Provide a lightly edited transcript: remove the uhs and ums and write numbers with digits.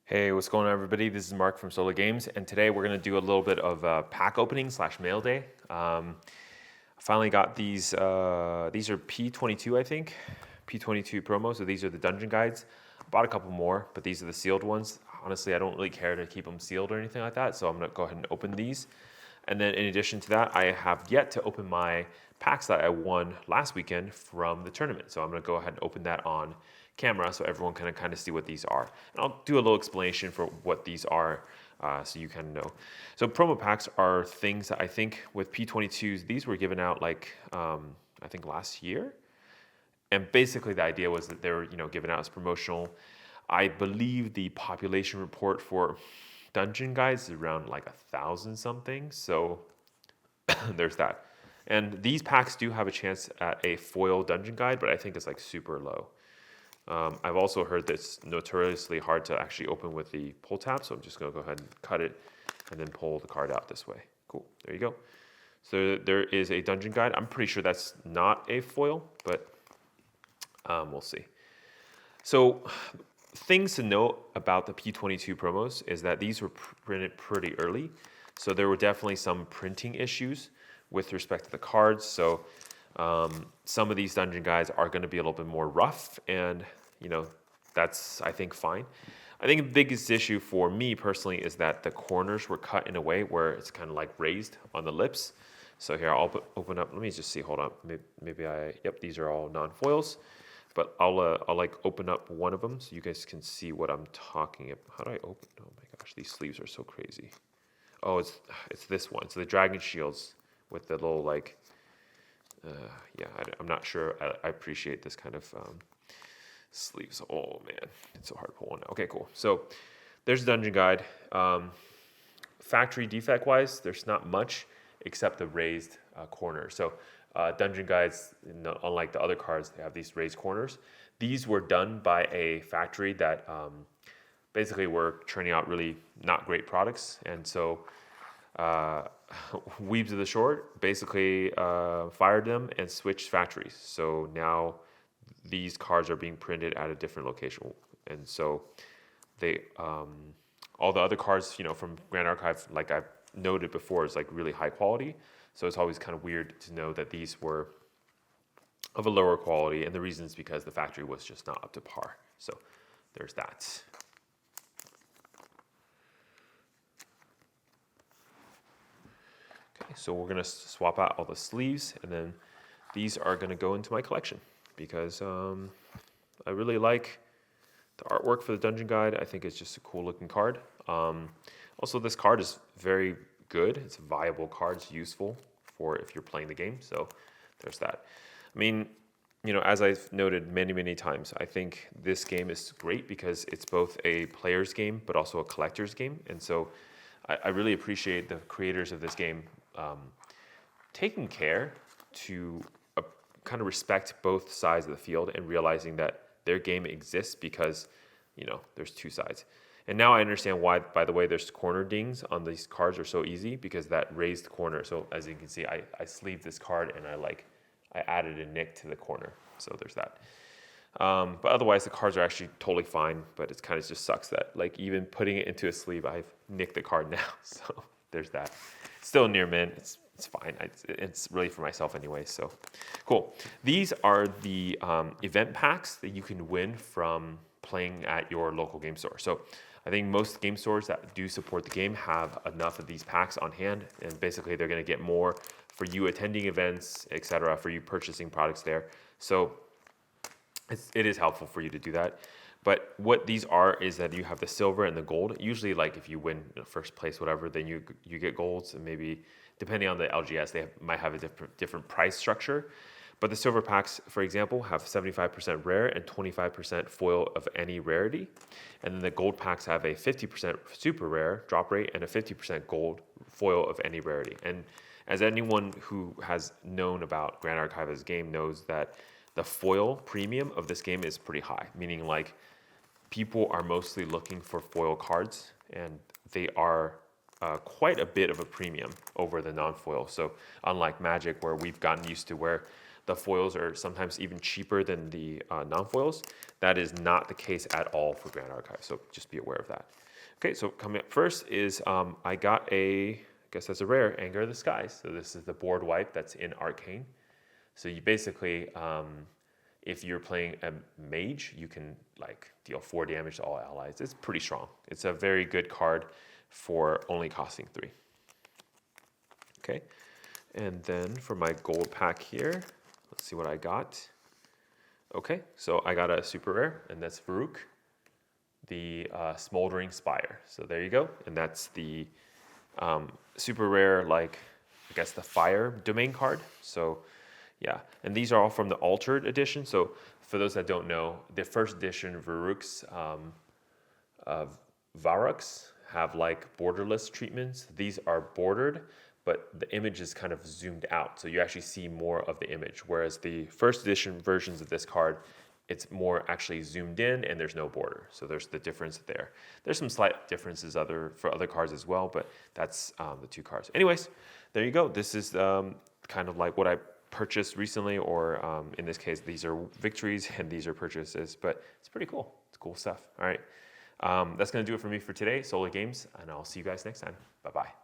Hey, what's going on, everybody? This is Mark from Solar Games, and today we're going to do a little bit of pack opening slash mail day. I finally got these. These are P22, I think, P22 promo. So these are the dungeon guides. I bought a couple more, but these are the sealed ones. Honestly, I don't really care to keep them sealed or anything like that, so I'm going to go ahead and open these. And then in addition to that, I have yet to open my packs that I won last weekend from the tournament. So I'm going to go ahead and open that on camera so everyone can kind of see what these are. And I'll do a little explanation for what these are so you kind of know. So promo packs are things that I think with P22s, these were given out I think last year. And basically the idea was that they were given out as promotional. I believe the population report for dungeon guides is around like 1,000 something. So there's that. And these packs do have a chance at a foil dungeon guide, but I think it's like super low. I've also heard that it's notoriously hard to actually open with the pull tab, so I'm just going to go ahead and cut it and then pull the card out this way. Cool, there you go. So there is a dungeon guide. I'm pretty sure that's not a foil, but we'll see. So things to note about the P22 promos is that these were printed pretty early, so there were definitely some printing issues with respect to the cards. So some of these dungeon guides are going to be a little bit more rough, and that's, I think, fine. I think the biggest issue for me personally is that the corners were cut in a way where it's kind of like raised on the lips. So here, I'll open up. Let me just see. Hold on. Yep, these are all non-foils. But I'll like open up one of them so you guys can see what I'm talking about. How do I open? Oh my gosh, these sleeves are so crazy. Oh, it's this one. So the dragon shields with the little like. I'm not sure. I appreciate this kind of sleeves. Oh man, it's so hard to pull one out. Okay, cool. So there's a dungeon guide. Factory defect wise, there's not much except the raised corner. So dungeon guides, unlike the other cards, they have these raised corners. These were done by a factory that basically were churning out really not great products, and so Weebs of the Short basically fired them and switched factories. So now these cards are being printed at a different location, and so they all the other cards from Grand Archive, like I've noted before, is like really high quality. So it's always kind of weird to know that these were of a lower quality, and the reason is because the factory was just not up to par. So there's that. Okay, so we're gonna swap out all the sleeves, and then these are gonna go into my collection because I really like the artwork for the dungeon guide. I think it's just a cool looking card. Also, this card is very good. It's a viable card. It's useful for if you're playing the game. So there's that. I mean, as I've noted many times, I think this game is great because it's both a player's game but also a collector's game, and so I really appreciate the creators of this game taking care to kind of respect both sides of the field and realizing that their game exists because there's two sides. And now I understand why, by the way, there's corner dings on these cards are so easy, because that raised corner. So as you can see, I sleeved this card and I added a nick to the corner. So there's that. But otherwise, the cards are actually totally fine. But it kind of just sucks that like even putting it into a sleeve, I've nicked the card now. So there's that. Still near mint. It's fine. It's really for myself anyway. So cool. These are the event packs that you can win from playing at your local game store. So I think most game stores that do support the game have enough of these packs on hand, and basically they're going to get more for you attending events, etc., for you purchasing products there. So it is helpful for you to do that. But what these are is that you have the silver and the gold. Usually, like if you win first place, whatever, then you get golds, and maybe depending on the LGS, they might have a different price structure. But the silver packs, for example, have 75% rare and 25% foil of any rarity. And then the gold packs have a 50% super rare drop rate and a 50% gold foil of any rarity. And as anyone who has known about Grand Archive's game knows, that the foil premium of this game is pretty high, meaning like people are mostly looking for foil cards, and they are quite a bit of a premium over the non-foil. So unlike Magic, where we've gotten used to where the foils are sometimes even cheaper than the non-foils. That is not the case at all for Grand Archive, so just be aware of that. Okay, so coming up first is I got I guess that's a rare, Anger of the Skies. So this is the board wipe that's in Arcane. So you basically, if you're playing a mage, you can like deal 4 damage to all allies. It's pretty strong. It's a very good card for only costing 3. Okay, and then for my gold pack here, let's see what I got. Okay, so I got a super rare, and that's Varuk, the Smoldering Spire. So there you go, and that's the super rare, like I guess the fire domain card. So yeah, and these are all from the altered edition. So for those that don't know, the first edition Varuk's Varuks have like borderless treatments. These are bordered, but the image is kind of zoomed out, so you actually see more of the image. Whereas the first edition versions of this card, it's more actually zoomed in and there's no border. So there's the difference there. There's some slight differences for other cards as well, but that's the 2 cards. Anyways, there you go. This is kind of like what I purchased recently, or in this case, these are victories and these are purchases, but it's pretty cool. It's cool stuff. All right. That's going to do it for me for today, Solar Games, and I'll see you guys next time. Bye-bye.